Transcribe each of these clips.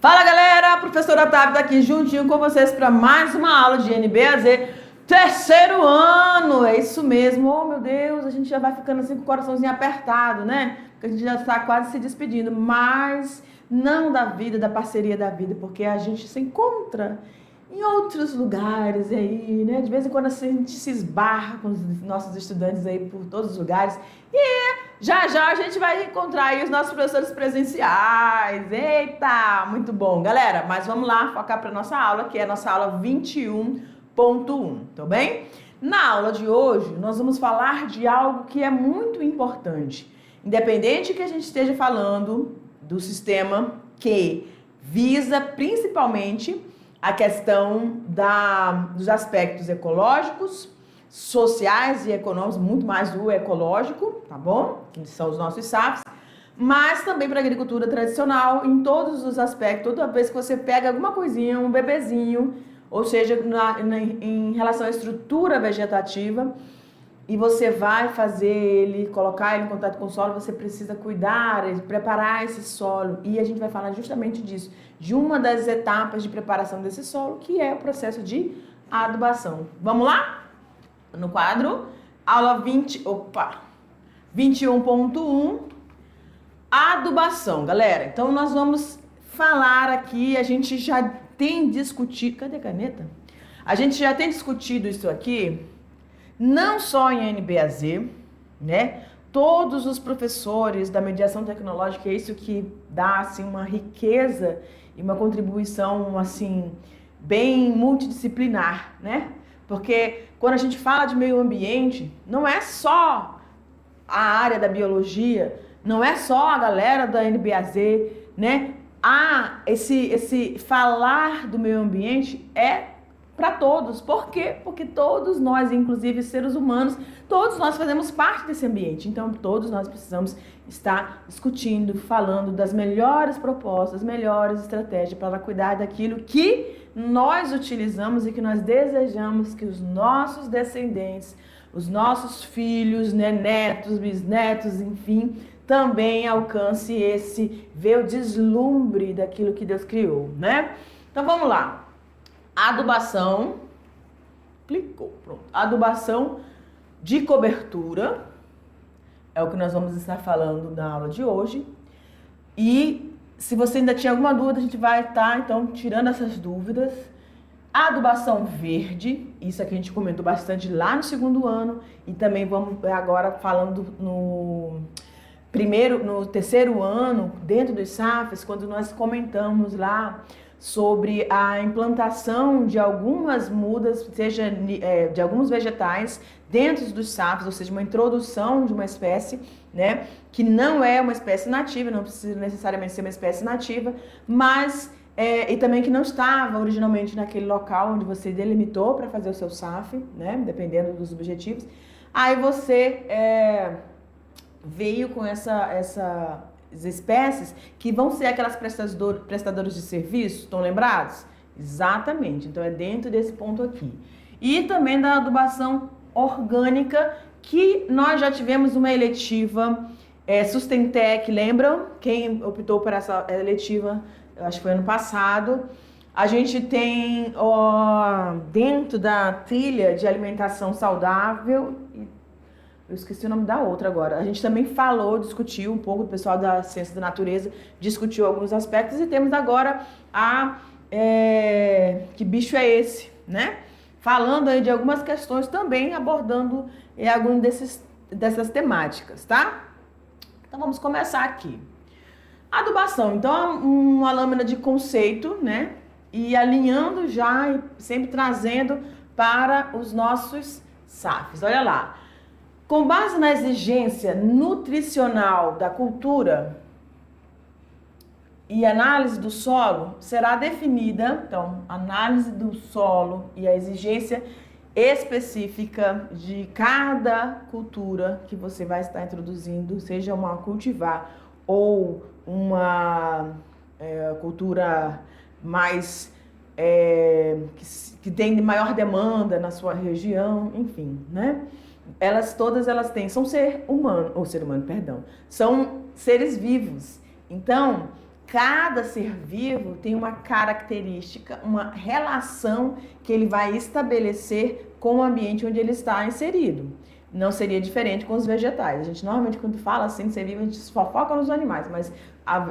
Fala galera, a professora Tabita aqui juntinho com vocês para mais uma aula de NBAZ, terceiro ano, é isso mesmo. Oh meu Deus, a gente já vai ficando assim com o coraçãozinho apertado, né? Porque a gente já está quase se despedindo, mas não da vida, da parceria da vida, porque a gente se encontra em outros lugares aí, né? De vez em quando a gente se esbarra com os nossos estudantes aí por todos os lugares. E já a gente vai encontrar aí os nossos professores presenciais. Eita, muito bom. Galera, mas vamos lá focar para nossa aula, que é a nossa aula 21.1, tá bem? Na aula de hoje, nós vamos falar de algo que é muito importante. Independente que a gente esteja falando do sistema que visa principalmente a questão dos aspectos ecológicos, sociais e econômicos, muito mais do ecológico, tá bom? Que são os nossos SAFs, mas também para a agricultura tradicional, em todos os aspectos. Toda vez que você pega alguma coisinha, um bebezinho, ou seja, em relação à estrutura vegetativa, e você vai fazer ele, colocar ele em contato com o solo, você precisa cuidar, preparar esse solo. E a gente vai falar justamente disso, de uma das etapas de preparação desse solo, que é o processo de adubação. Vamos lá? No quadro, aula 21.1, adubação, galera. Então, nós vamos falar aqui, a gente já tem discutido... Cadê a caneta? A gente já tem discutido isso aqui, não só em NBAZ, né? Todos os professores da mediação tecnológica, é isso que dá, assim, uma riqueza e uma contribuição, assim, bem multidisciplinar, né? Porque quando a gente fala de meio ambiente, não é só a área da biologia, não é só a galera da NBAZ, né? Esse falar do meio ambiente é para todos. Por quê? Porque todos nós, inclusive seres humanos, todos nós fazemos parte desse ambiente. Então, todos nós precisamos estar discutindo, falando das melhores propostas, melhores estratégias para cuidar daquilo que nós utilizamos e que nós desejamos que os nossos descendentes, os nossos filhos, né, netos, bisnetos, enfim, também alcance ver o deslumbre daquilo que Deus criou, né? Então, vamos lá. Adubação, clicou, pronto. Adubação de cobertura é o que nós vamos estar falando na aula de hoje. E se você ainda tinha alguma dúvida, a gente vai estar, então, tirando essas dúvidas. Adubação verde, isso aqui a gente comentou bastante lá no segundo ano. E também vamos agora falando no terceiro ano, dentro dos SAFs, quando nós comentamos lá sobre a implantação de algumas mudas, seja de alguns vegetais dentro dos SAFs, ou seja, uma introdução de uma espécie, né, que não é uma espécie nativa, não precisa necessariamente ser uma espécie nativa, mas e também que não estava originalmente naquele local onde você delimitou para fazer o seu SAF, né, dependendo dos objetivos. Aí você veio com essas espécies que vão ser aquelas prestadoras de serviço, estão lembrados? Exatamente, então é dentro desse ponto aqui. E também da adubação orgânica, que nós já tivemos uma eletiva Sustentec, lembram? Quem optou por essa eletiva, eu acho que foi ano passado. A gente tem dentro da trilha de alimentação saudável, eu esqueci o nome da outra agora. A gente também discutiu um pouco, o pessoal da ciência da natureza discutiu alguns aspectos e temos agora que bicho é esse, né? Falando aí de algumas questões também, abordando algumas dessas temáticas, tá? Então vamos começar aqui. Adubação, então uma lâmina de conceito, né? E alinhando já e sempre trazendo para os nossos SAFs. Olha lá. Com base na exigência nutricional da cultura e análise do solo, será definida, então, análise do solo e a exigência específica de cada cultura que você vai estar introduzindo, seja uma cultivar ou uma cultura mais que tem maior demanda na sua região, enfim, né? Todas elas são são seres vivos. Então, Cada ser vivo tem uma característica, uma relação que ele vai estabelecer com o ambiente onde ele está inserido. Não seria diferente com os vegetais. A gente normalmente, quando fala assim, ser vivo, a gente só foca nos animais, mas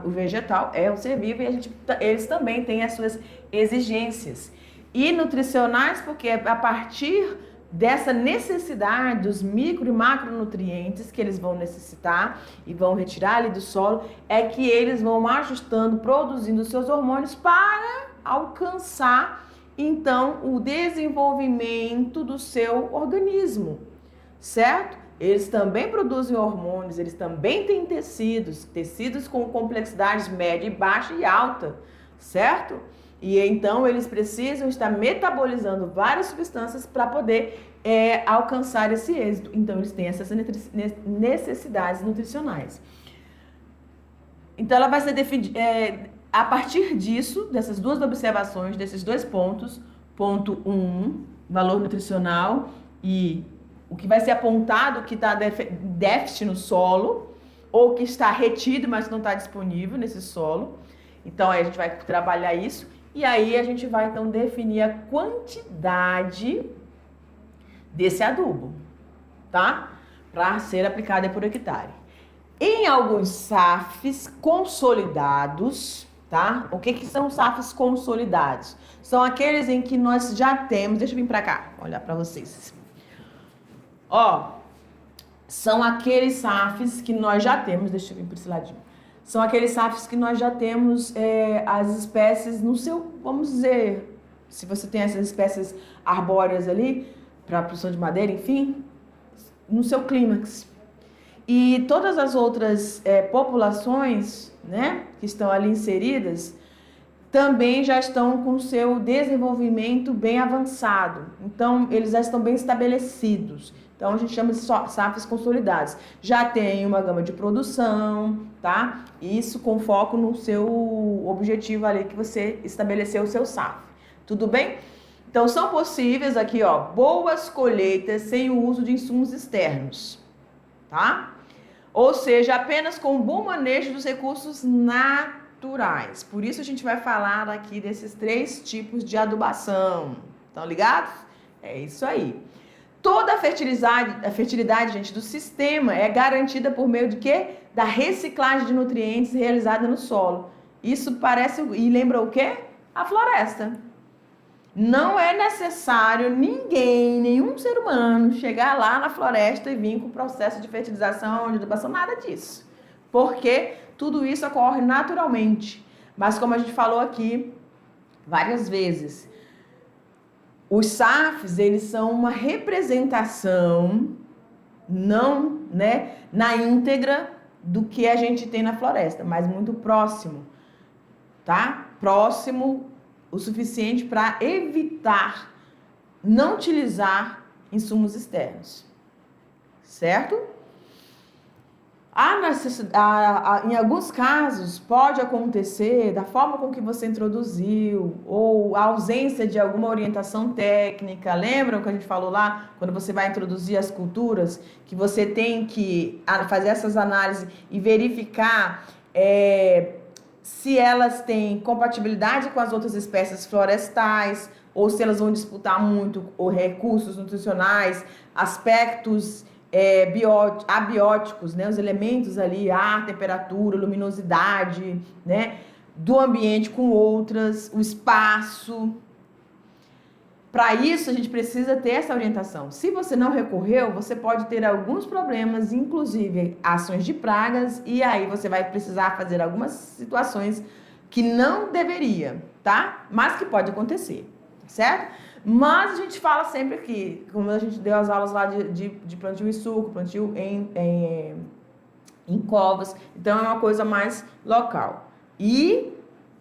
o vegetal é o ser vivo e eles também têm as suas exigências. E nutricionais, porque a partir dessa necessidade dos micro e macronutrientes que eles vão necessitar e vão retirar ali do solo, é que eles vão ajustando, produzindo seus hormônios para alcançar, então, o desenvolvimento do seu organismo, certo? Eles também produzem hormônios, eles também têm tecidos com complexidades média e baixa e alta, certo? E então eles precisam estar metabolizando várias substâncias para poder alcançar esse êxito. Então eles têm essas necessidades nutricionais. Então ela vai ser definida a partir disso, dessas duas observações, desses dois pontos. Ponto 1, valor nutricional e o que vai ser apontado que está déficit no solo ou que está retido, mas não está disponível nesse solo. Então aí a gente vai trabalhar isso. E aí a gente vai, então, definir a quantidade desse adubo, tá? Para ser aplicada por hectare. Em alguns SAFs consolidados, tá? O que são SAFs consolidados? São aqueles em que nós já temos... Deixa eu vir para cá, olhar para vocês. Ó, são aqueles SAFs que nós já temos... Deixa eu vir para esse ladinho. São aqueles SAFs que nós já temos as espécies no seu, vamos dizer, se você tem essas espécies arbóreas ali, para a produção de madeira, enfim, no seu clímax. E todas as outras populações, né, que estão ali inseridas, também já estão com o seu desenvolvimento bem avançado. Então, eles já estão bem estabelecidos. Então, a gente chama de SAFs consolidados. Já tem uma gama de produção, tá? Isso com foco no seu objetivo ali que você estabeleceu o seu SAF. Tudo bem? Então, são possíveis aqui, ó, boas colheitas sem o uso de insumos externos, tá? Ou seja, apenas com bom manejo dos recursos naturais. Por isso, a gente vai falar aqui desses 3 tipos de adubação. Estão ligados? É isso aí. Toda a fertilidade, gente, do sistema é garantida por meio de quê? Da reciclagem de nutrientes realizada no solo. Isso parece e lembra o quê? A floresta. Não é necessário nenhum ser humano chegar lá na floresta e vir com o processo de fertilização, de adubação, nada disso. Porque tudo isso ocorre naturalmente. Mas como a gente falou aqui várias vezes, os SAFs, eles são uma representação, não, né, na íntegra do que a gente tem na floresta, mas muito próximo, tá? Próximo o suficiente para evitar não utilizar insumos externos, certo? Em alguns casos, pode acontecer da forma com que você introduziu ou a ausência de alguma orientação técnica. Lembram que a gente falou lá, quando você vai introduzir as culturas, que você tem que fazer essas análises e verificar se elas têm compatibilidade com as outras espécies florestais ou se elas vão disputar muito recursos nutricionais, aspectos abióticos, né, os elementos ali, ar, temperatura, luminosidade, né, do ambiente com outras, o espaço. Para isso, a gente precisa ter essa orientação. Se você não recorreu, você pode ter alguns problemas, inclusive ações de pragas, e aí você vai precisar fazer algumas situações que não deveria, tá? Mas que pode acontecer, certo? Mas a gente fala sempre aqui, como a gente deu as aulas lá de plantio em suco, plantio em covas, então é uma coisa mais local. E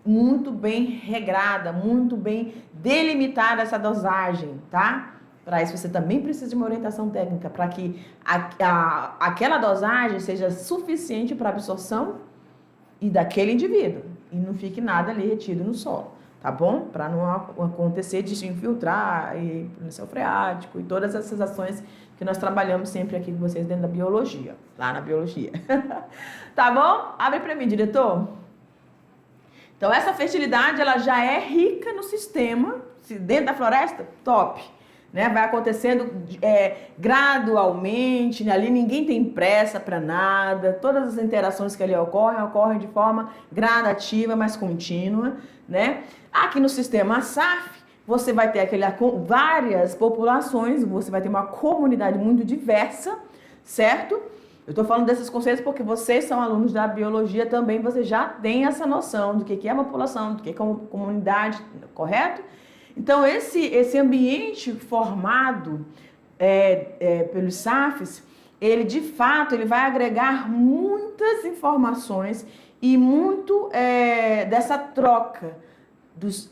muito bem regrada, muito bem delimitada essa dosagem, tá? Para isso você também precisa de uma orientação técnica, para que aquela dosagem seja suficiente para absorção e daquele indivíduo, e não fique nada ali retido no solo. Tá bom? Para não acontecer de se infiltrar e lençol freático e todas essas ações que nós trabalhamos sempre aqui com vocês dentro da biologia, lá na biologia. Tá bom? Abre para mim, diretor. Então, essa fertilidade, ela já é rica no sistema, dentro da floresta, top. Né? Vai acontecendo gradualmente, né? Ali ninguém tem pressa para nada, todas as interações que ali ocorrem de forma gradativa, mas contínua, né? Aqui no sistema SAF, você vai ter várias populações, você vai ter uma comunidade muito diversa, certo? Eu estou falando desses conceitos porque vocês são alunos da biologia também, você já tem essa noção do que é uma população, do que é comunidade, correto? Então, esse ambiente formado pelos SAFs, ele de fato ele vai agregar muitas informações e muito dessa troca dos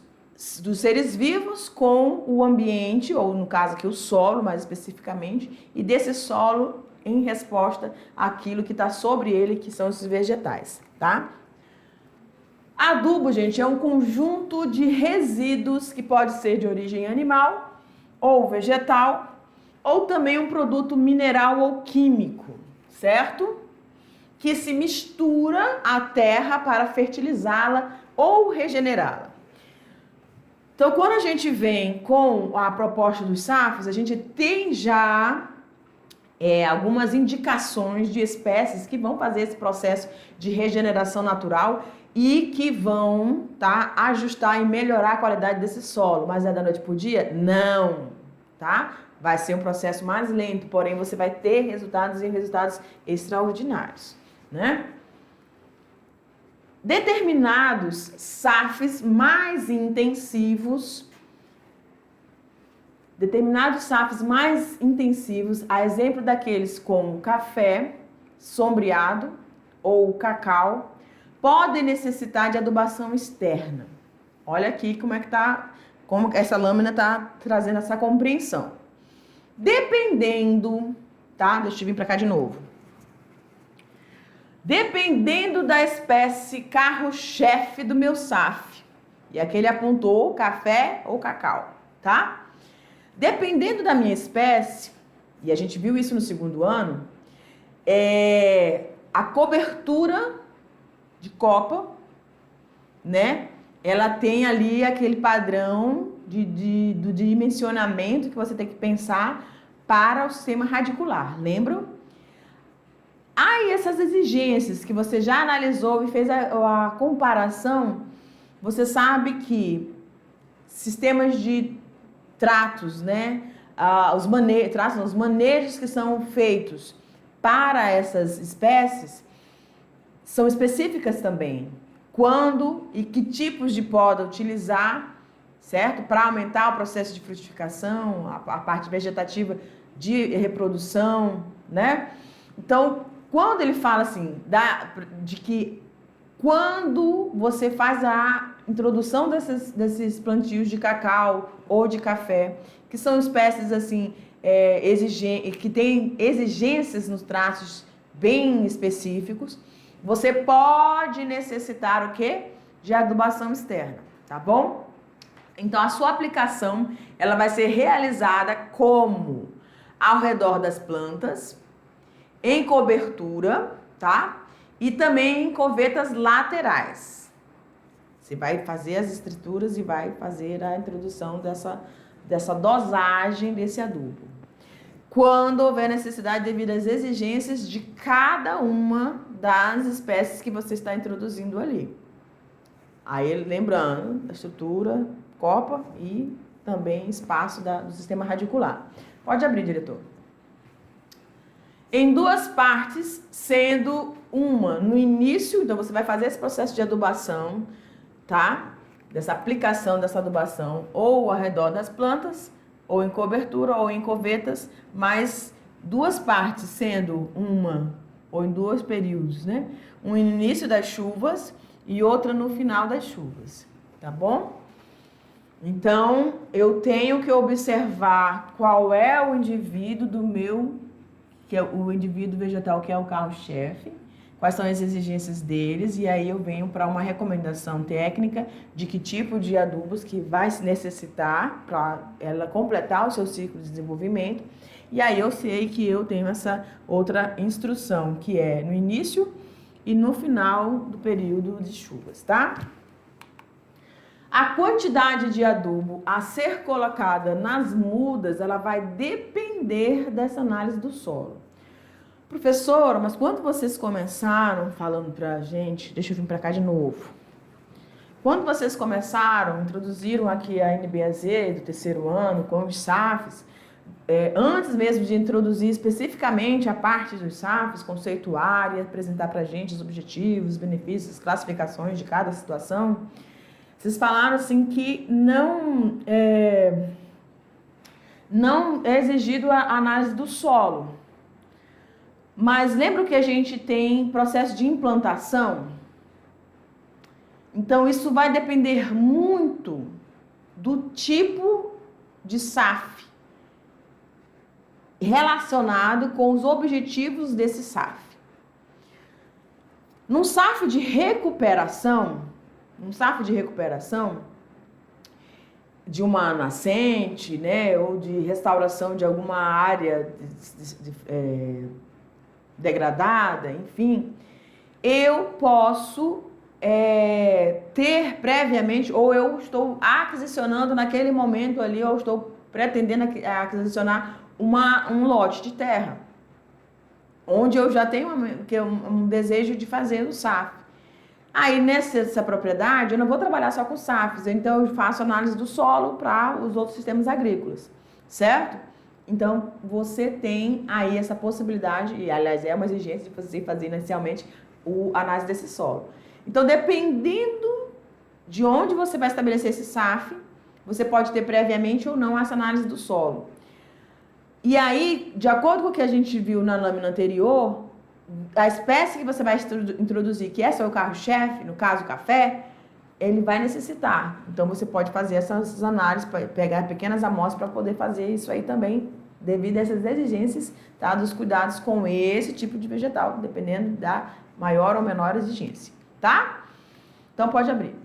seres vivos com o ambiente, ou no caso aqui o solo, mais especificamente, e desse solo em resposta àquilo que está sobre ele, que são esses vegetais, tá? Adubo, gente, é um conjunto de resíduos que pode ser de origem animal ou vegetal, ou também um produto mineral ou químico, certo? Que se mistura à terra para fertilizá-la ou regenerá-la. Então, quando a gente vem com a proposta dos SAFs, a gente tem já algumas indicações de espécies que vão fazer esse processo de regeneração natural e que vão ajustar e melhorar a qualidade desse solo. Mas é da noite pro dia? Não, tá? Vai ser um processo mais lento, porém você vai ter resultados extraordinários, né? Determinados SAFs mais intensivos, a exemplo daqueles como café sombreado ou cacau, podem necessitar de adubação externa. Olha aqui como essa lâmina está trazendo essa compreensão. Dependendo, tá? Deixa eu vir para cá de novo. Dependendo da espécie carro-chefe do meu SAF. E aqui ele apontou café ou cacau, tá? Dependendo da minha espécie, e a gente viu isso no segundo ano, a cobertura de copa, né? Ela tem ali aquele padrão do dimensionamento que você tem que pensar para o sistema radicular, lembram? Aí essas exigências que você já analisou e fez a comparação, você sabe que sistemas de tratos, né? Os manejos que são feitos para essas espécies são específicas também. Quando e que tipos de poda utilizar, certo? Para aumentar o processo de frutificação, a parte vegetativa de reprodução, né? Então, quando ele fala assim, de que quando você faz a introdução desses plantios de cacau ou de café, que são espécies assim, que têm exigências nos traços bem específicos, você pode necessitar o quê? De adubação externa, tá bom? Então, a sua aplicação, ela vai ser realizada como? Ao redor das plantas, em cobertura, tá? E também em covetas laterais. Você vai fazer as estruturas e vai fazer a introdução dessa dosagem desse adubo. Quando houver necessidade devido às exigências de cada uma das espécies que você está introduzindo ali. Aí, lembrando, a estrutura, copa e também espaço do sistema radicular. Pode abrir, diretor. Em duas partes, sendo uma no início, então você vai fazer esse processo de adubação, tá? Dessa aplicação dessa adubação, ou ao redor das plantas, ou em cobertura, ou em covetas, mas duas partes, sendo uma, ou em dois períodos, né? Um no início das chuvas e outra no final das chuvas, tá bom? Então, eu tenho que observar qual é o indivíduo que é o indivíduo vegetal, que é o carro-chefe, quais são as exigências deles, e aí eu venho para uma recomendação técnica de que tipo de adubos que vai se necessitar para ela completar o seu ciclo de desenvolvimento, e aí eu sei que eu tenho essa outra instrução, que é no início e no final do período de chuvas, tá? A quantidade de adubo a ser colocada nas mudas, ela vai depender dessa análise do solo. Professora, mas quando vocês começaram falando pra gente, deixa eu vir pra cá de novo. Quando vocês começaram, introduziram aqui a NBAZ do terceiro ano com os SAFs, antes mesmo de introduzir especificamente a parte dos SAFs, conceituar e apresentar pra gente os objetivos, os benefícios, as classificações de cada situação, vocês falaram assim que não é exigido a análise do solo. Mas lembra que a gente tem processo de implantação? Então, isso vai depender muito do tipo de SAF relacionado com os objetivos desse SAF. Num SAF de recuperação de uma nascente, né, ou de restauração de alguma área degradada, enfim, eu posso ter previamente, ou eu estou aquisicionando naquele momento ali, ou estou pretendendo aquisicionar um lote de terra, onde eu já tenho um desejo de fazer o SAF. Aí, nessa propriedade, eu não vou trabalhar só com SAFs, então eu faço análise do solo para os outros sistemas agrícolas, certo? Então, você tem aí essa possibilidade, e aliás, é uma exigência de você fazer inicialmente a análise desse solo. Então, dependendo de onde você vai estabelecer esse SAF, você pode ter previamente ou não essa análise do solo. E aí, de acordo com o que a gente viu na lâmina anterior, a espécie que você vai introduzir, que é seu carro-chefe, no caso o café, ele vai necessitar. Então, você pode fazer essas análises, pegar pequenas amostras para poder fazer isso aí também, devido a essas exigências, tá? Dos cuidados com esse tipo de vegetal, dependendo da maior ou menor exigência, tá? Então, pode abrir.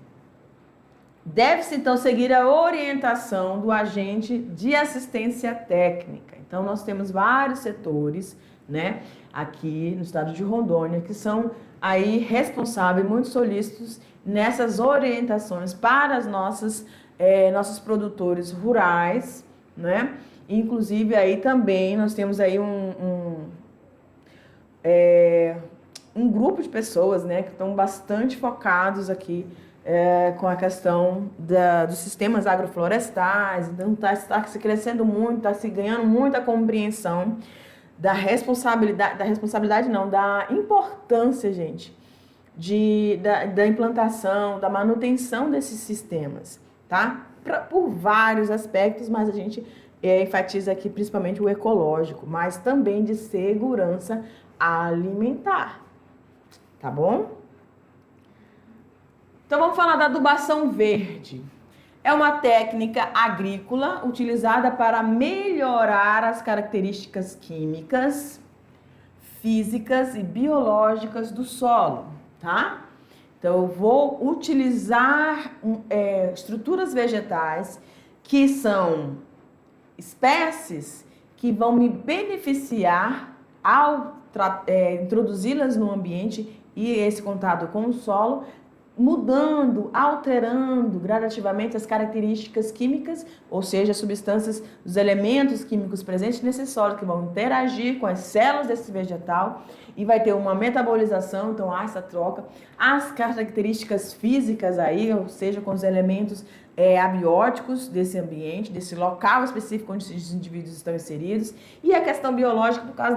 Deve-se, então, seguir a orientação do agente de assistência técnica. Então, nós temos vários setores, né, aqui no estado de Rondônia, que são aí responsáveis, muito solícitos nessas orientações para as nossos produtores rurais, né? Inclusive, aí também nós temos aí um grupo de pessoas, né, que estão bastante focados aqui com a questão dos sistemas agroflorestais. Então, está se crescendo muito, está se ganhando muita compreensão da importância, gente, da implantação, da manutenção desses sistemas, tá? Por vários aspectos, mas a gente enfatiza aqui principalmente o ecológico, mas também de segurança alimentar, tá bom? Então, vamos falar da adubação verde. É uma técnica agrícola utilizada para melhorar as características químicas, físicas e biológicas do solo, tá? Então, eu vou utilizar estruturas vegetais que são espécies que vão me beneficiar ao introduzi-las no ambiente e esse contato com o solo, mudando, alterando gradativamente as características químicas, ou seja, as substâncias, os elementos químicos presentes nesse solo que vão interagir com as células desse vegetal e vai ter uma metabolização, então há essa troca. As características físicas aí, ou seja, com os elementos abióticos desse ambiente, desse local específico onde esses indivíduos estão inseridos, e a questão biológica por causa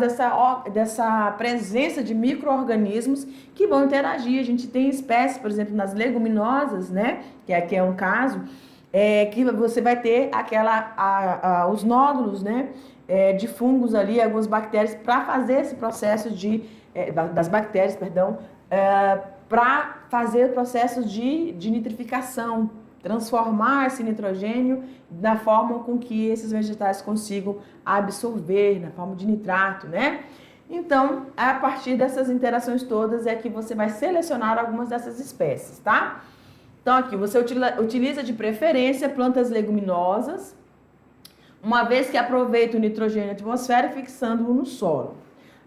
dessa presença de micro-organismos que vão interagir. A gente tem espécies, por exemplo, nas leguminosas, né, que aqui é um caso, que você vai ter os nódulos, né, de fungos ali, algumas bactérias, para fazer esse processo das bactérias, perdão, para fazer o processo de nitrificação, transformar esse nitrogênio da forma com que esses vegetais consigam absorver, na forma de nitrato, né? Então, a partir dessas interações todas é que você vai selecionar algumas dessas espécies, tá? Então, aqui, você utiliza de preferência plantas leguminosas, uma vez que aproveita o nitrogênio atmosférico fixando-o no solo.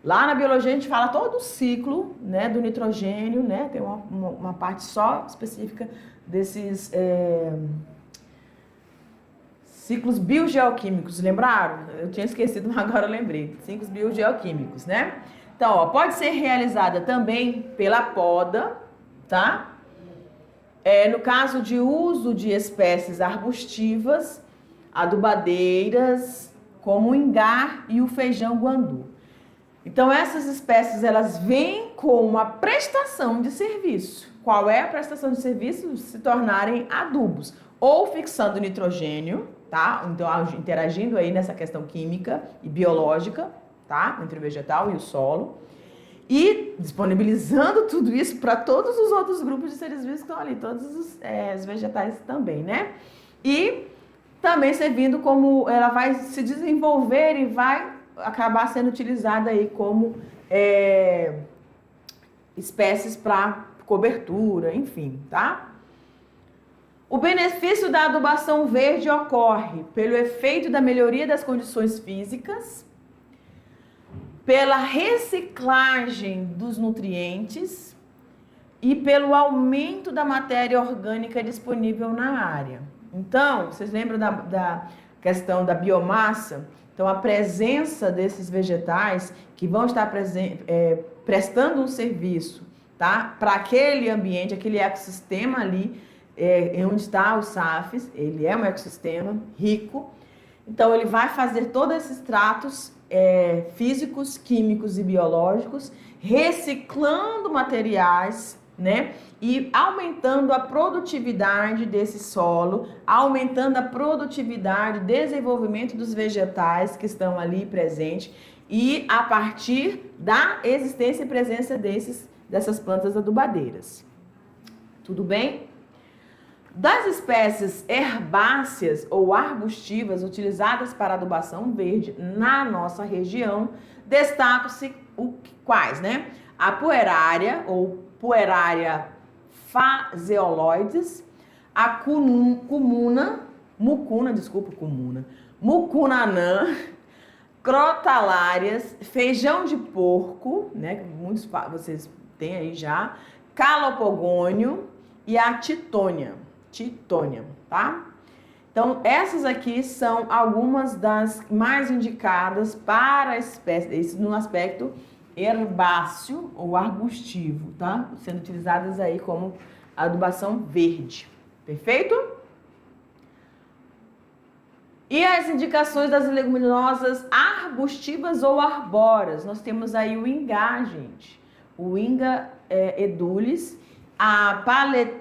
Lá na biologia a gente fala todo o ciclo, né, do nitrogênio, né? Tem uma parte só específica ciclos biogeoquímicos, lembraram? Eu tinha esquecido, mas agora eu lembrei. Ciclos biogeoquímicos, né? Então, ó, pode ser realizada também pela poda, tá? No caso de uso de espécies arbustivas, adubadeiras, como o ingá e o feijão guandu. Então, essas espécies, elas vêm com uma prestação de serviço. Qual é a prestação de serviço? Se tornarem adubos, ou fixando nitrogênio, tá? Então, interagindo aí nessa questão química e biológica, tá? Entre o vegetal e o solo. E disponibilizando tudo isso para todos os outros grupos de seres vivos que estão ali, todos os vegetais também, né? E também servindo como ela vai se desenvolver e vai acabar sendo utilizada aí como espécies para cobertura, enfim, tá? O benefício da adubação verde ocorre pelo efeito da melhoria das condições físicas, pela reciclagem dos nutrientes e pelo aumento da matéria orgânica disponível na área. Então, vocês lembram da questão da biomassa? Então, a presença desses vegetais que vão estar prestando um serviço, tá? Para aquele ambiente, aquele ecossistema ali, onde está o SAFs, ele é um ecossistema rico. Então, ele vai fazer todos esses tratos físicos, químicos e biológicos, reciclando materiais, né? E aumentando a produtividade desse solo, aumentando a produtividade, desenvolvimento dos vegetais que estão ali presentes e a partir da existência e presença dessas plantas adubadeiras. Tudo bem? Das espécies herbáceas ou arbustivas utilizadas para adubação verde na nossa região, destacam-se quais, né? A puerária ou Puerária phaseoloides, a mucunanã, crotalárias, feijão de porco, né? Que muitos vocês têm aí já, calopogônio e a titônia, tá? Então, essas aqui são algumas das mais indicadas para espécies, no aspecto herbáceo ou arbustivo, tá? Sendo utilizadas aí como adubação verde. Perfeito? E as indicações das leguminosas arbustivas ou arbóreas? Nós temos aí o ingá, gente. O Inga edulis, a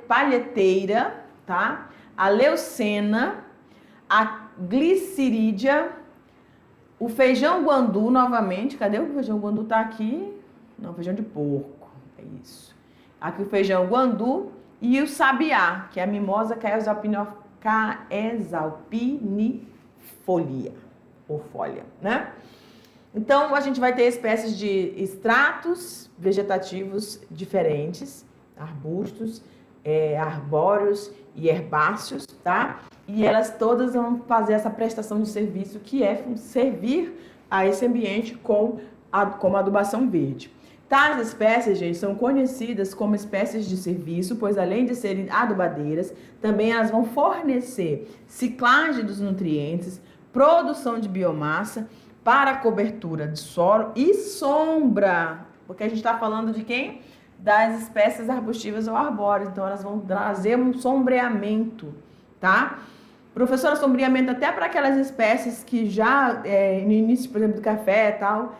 palheteira, tá? A leucena, a glicerídea, o feijão guandu novamente. Cadê o feijão guandu? Tá aqui. Não, feijão de porco. É isso. Aqui o feijão guandu e o sabiá, que é a mimosa caesalpinifolia, ou folha, né? Então, a gente vai ter espécies de extratos vegetativos diferentes, arbustos, arbóreos e herbáceos, tá? E elas todas vão fazer essa prestação de serviço que é servir a esse ambiente como adubação verde. Tais espécies, gente, são conhecidas como espécies de serviço, pois além de serem adubadeiras, também elas vão fornecer ciclagem dos nutrientes, produção de biomassa para cobertura de solo e sombra, porque a gente está falando de quem? Das espécies arbustivas ou arbóreas, então elas vão trazer um sombreamento, tá? Professora, sombreamento até para aquelas espécies que já, no início, por exemplo, do café e tal,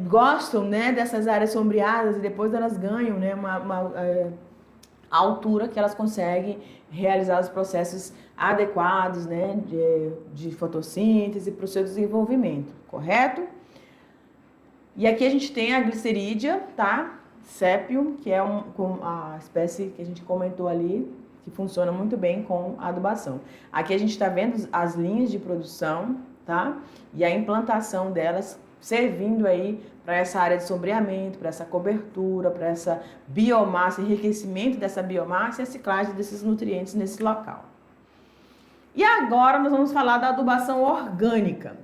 gostam, né, dessas áreas sombreadas e depois elas ganham, né, a altura que elas conseguem realizar os processos adequados, né, de fotossíntese para o seu desenvolvimento, correto? E aqui a gente tem a glicerídea, tá? Sépium, que é a espécie que a gente comentou ali, que funciona muito bem com a adubação. Aqui a gente está vendo as linhas de produção, tá? E a implantação delas servindo aí para essa área de sombreamento, para essa cobertura, para essa biomassa, enriquecimento dessa biomassa e a ciclagem desses nutrientes nesse local. E agora nós vamos falar da adubação orgânica.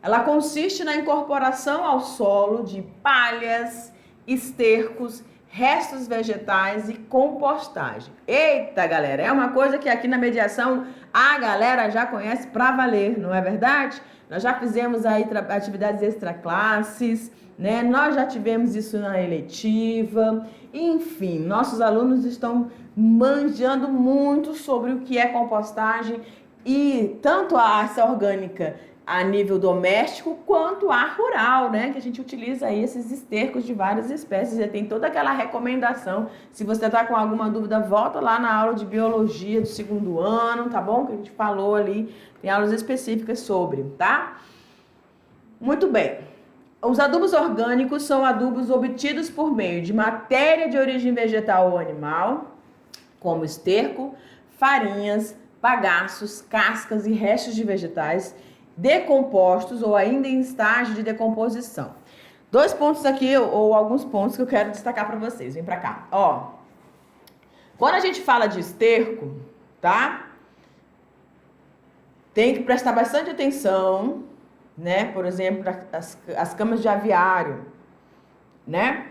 Ela consiste na incorporação ao solo de palhas, estercos, restos vegetais e compostagem. Eita, galera, é uma coisa que aqui na mediação a galera já conhece pra valer, não é verdade? Nós já fizemos aí atividades extraclasses, né? Nós já tivemos isso na eletiva. Enfim, nossos alunos estão manjando muito sobre o que é compostagem e tanto a essa orgânica a nível doméstico quanto a rural, né? Que a gente utiliza aí esses estercos de várias espécies. Já tem toda aquela recomendação. Se você está com alguma dúvida, volta lá na aula de biologia do 2º ano, tá bom? Que a gente falou ali, tem aulas específicas sobre, tá? Muito bem. Os adubos orgânicos são adubos obtidos por meio de matéria de origem vegetal ou animal, como esterco, farinhas, bagaços, cascas e restos de vegetais decompostos ou ainda em estágio de decomposição. 2 pontos aqui, ou alguns pontos que eu quero destacar para vocês. Vem para cá. Ó, quando a gente fala de esterco, tá? Tem que prestar bastante atenção, né? Por exemplo, as camas de aviário, né?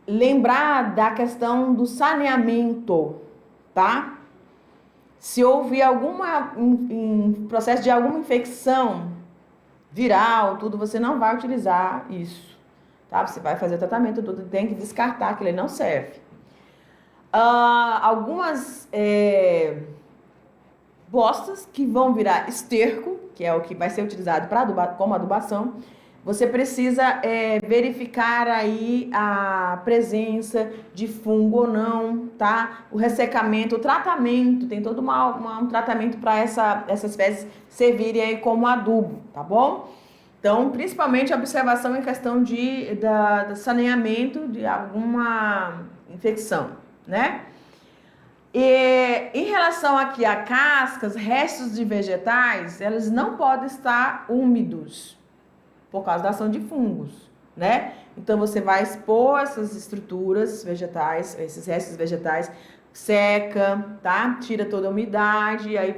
Lembrar da questão do saneamento, tá? Se houve um processo de alguma infecção viral, tudo, você não vai utilizar isso, tá? Você vai fazer o tratamento, tudo, tem que descartar, aquilo não serve. Algumas bostas que vão virar esterco, que é o que vai ser utilizado como adubação, você precisa verificar aí a presença de fungo ou não, tá? O ressecamento, o tratamento, tem todo um tratamento para essas fezes servirem aí como adubo, tá bom? Então, principalmente a observação em questão do saneamento de alguma infecção, né? E em relação aqui a cascas, restos de vegetais, eles não podem estar úmidos por causa da ação de fungos, né? Então, você vai expor essas estruturas vegetais, esses restos vegetais, seca, tá? Tira toda a umidade, e aí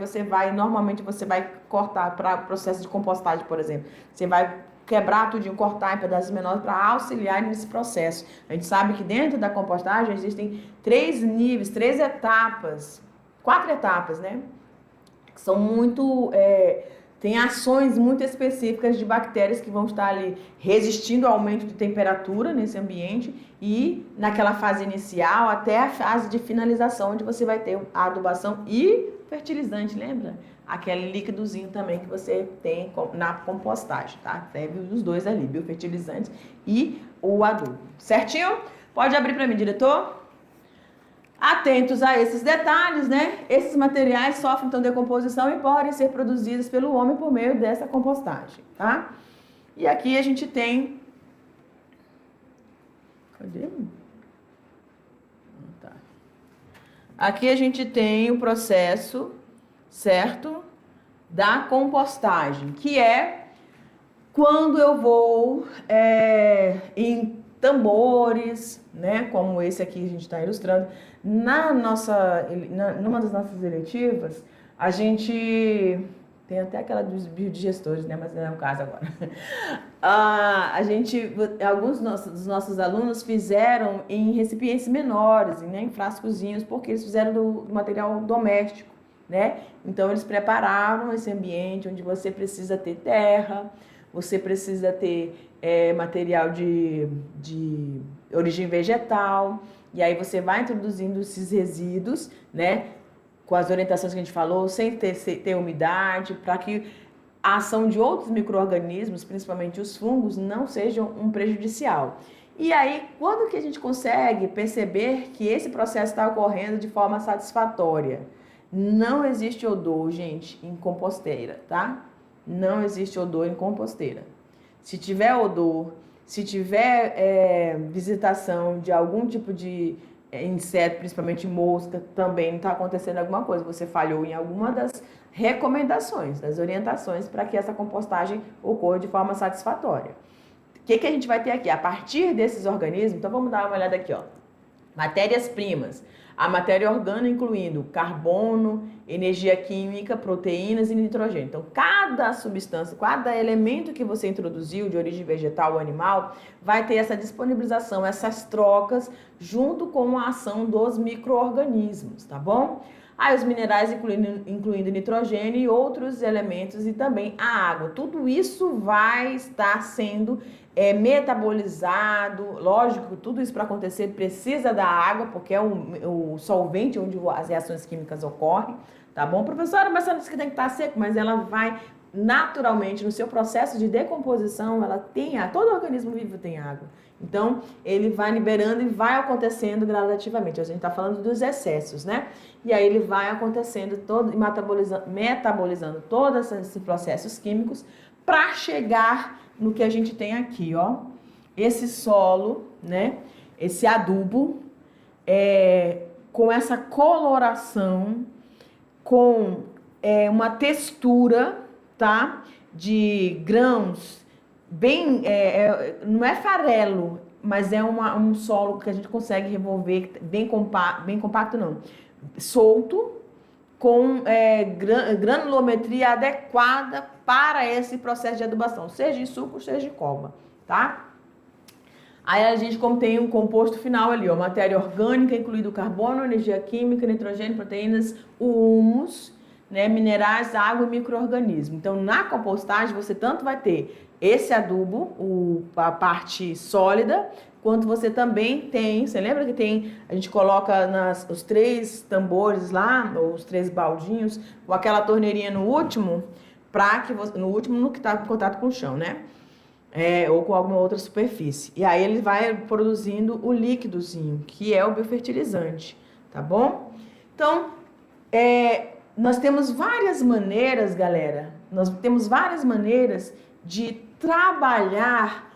normalmente você vai cortar para processo de compostagem, por exemplo. Você vai quebrar tudinho, cortar em pedaços menores para auxiliar nesse processo. A gente sabe que dentro da compostagem existem 3 níveis, 3 etapas, 4 etapas, né? Que são muito... Tem ações muito específicas de bactérias que vão estar ali resistindo ao aumento de temperatura nesse ambiente e naquela fase inicial até a fase de finalização, onde você vai ter a adubação e fertilizante, lembra? Aquele líquidozinho também que você tem na compostagem, tá? Serve os 2 ali, biofertilizantes e o adubo. Certinho? Pode abrir para mim, diretor? Atentos a esses detalhes, né? Esses materiais sofrem então decomposição e podem ser produzidos pelo homem por meio dessa compostagem, tá? E aqui a gente tem... Cadê? Tá. Aqui a gente tem o processo, certo? Da compostagem, que é quando eu vou em tambores, né? Como esse aqui a gente está ilustrando. Numa das nossas eletivas, a gente tem até aquela dos biodigestores, né? Mas não é o caso agora. Alguns dos nossos alunos fizeram em recipientes menores, né? Em frascozinhos, porque eles fizeram do material doméstico, né? Então eles prepararam esse ambiente onde você precisa ter terra, você precisa ter material de origem vegetal, e aí você vai introduzindo esses resíduos, né, com as orientações que a gente falou, sem ter umidade, para que a ação de outros micro-organismos, principalmente os fungos, não sejam um prejudicial. E aí, quando que a gente consegue perceber que esse processo está ocorrendo de forma satisfatória? Não existe odor, gente, em composteira, tá? Não existe odor em composteira. Se tiver odor, se tiver visitação de algum tipo de inseto, principalmente mosca, também está acontecendo alguma coisa. Você falhou em alguma das recomendações, das orientações para que essa compostagem ocorra de forma satisfatória. O que a gente vai ter aqui? A partir desses organismos, então vamos dar uma olhada aqui, ó. Matérias-primas. A matéria orgânica, incluindo carbono, energia química, proteínas e nitrogênio. Então, cada substância, cada elemento que você introduziu de origem vegetal ou animal, vai ter essa disponibilização, essas trocas, junto com a ação dos micro-organismos, tá bom? Aí os minerais, incluindo nitrogênio e outros elementos, e também a água. Tudo isso vai estar sendo metabolizado. Lógico, tudo isso para acontecer precisa da água, porque é o solvente onde as reações químicas ocorrem, tá bom? Professora, mas você não disse que tem que estar seco, mas ela vai naturalmente, no seu processo de decomposição, ela tem todo organismo vivo tem água. Então, ele vai liberando e vai acontecendo gradativamente. A gente está falando dos excessos, né? E aí ele vai acontecendo todo, metabolizando todos esses processos químicos para chegar no que a gente tem aqui, ó. Esse solo, né? Esse adubo, com essa coloração, com uma textura, tá? De grãos, bem, não é farelo, mas é um solo que a gente consegue revolver, bem compacto não, solto, com granulometria adequada para esse processo de adubação, seja de suco, seja de cova, tá? Aí a gente tem um composto final ali, ó, matéria orgânica, incluído carbono, energia química, nitrogênio, proteínas, o humus, né, minerais, água e micro-organismo. Então, na compostagem, você tanto vai ter esse adubo, a parte sólida, quanto você também tem, você lembra que a gente coloca os 3 tambores lá, ou os 3 baldinhos, com aquela torneirinha no último, no que está em contato com o chão, né? Ou com alguma outra superfície. E aí ele vai produzindo o líquidozinho, que é o biofertilizante, tá bom? Então, nós temos várias maneiras, galera, de trabalhar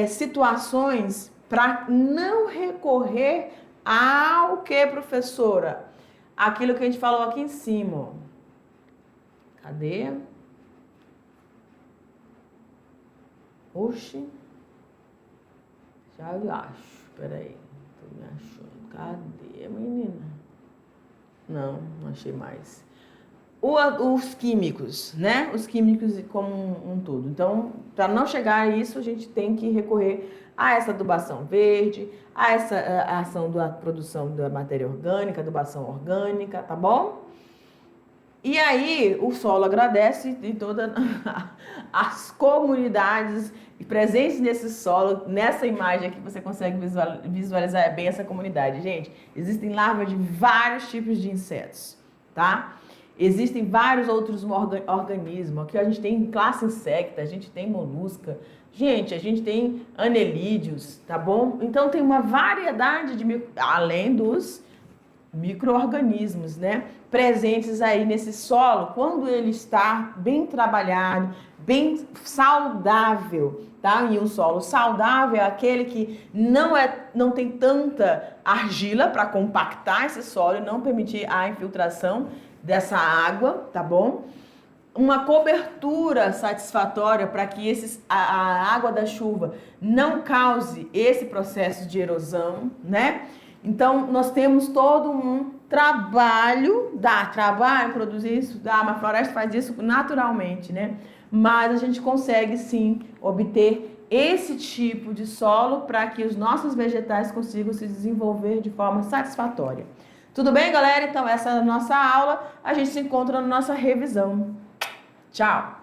situações para não recorrer ao que, professora? Aquilo que a gente falou aqui em cima, ó. Cadê? Oxi. Já eu acho. Peraí. Tô me achando. Cadê, menina? Não achei mais. Os químicos, né? Os químicos como um todo. Então, para não chegar a isso, a gente tem que recorrer a essa adubação verde, a essa ação da produção da matéria orgânica, adubação orgânica, tá bom? E aí, o solo agradece e todas as comunidades presentes nesse solo, nessa imagem aqui, você consegue visualizar bem essa comunidade. Gente, existem larvas de vários tipos de insetos, tá? Existem vários outros organismos. Aqui a gente tem classe insecta, a gente tem molusca, gente, a gente tem anelídeos, tá bom? Então tem uma variedade além dos micro-organismos, né? Presentes aí nesse solo, quando ele está bem trabalhado, bem saudável, tá? E um solo saudável é aquele que não tem tanta argila para compactar esse solo e não permitir a infiltração dessa água, tá bom? Uma cobertura satisfatória para que a água da chuva não cause esse processo de erosão, né? Então, nós temos todo um trabalho, dá trabalho produzir isso, dá, uma floresta faz isso naturalmente, né? Mas a gente consegue sim obter esse tipo de solo para que os nossos vegetais consigam se desenvolver de forma satisfatória. Tudo bem, galera? Então, essa é a nossa aula. A gente se encontra na nossa revisão. Tchau!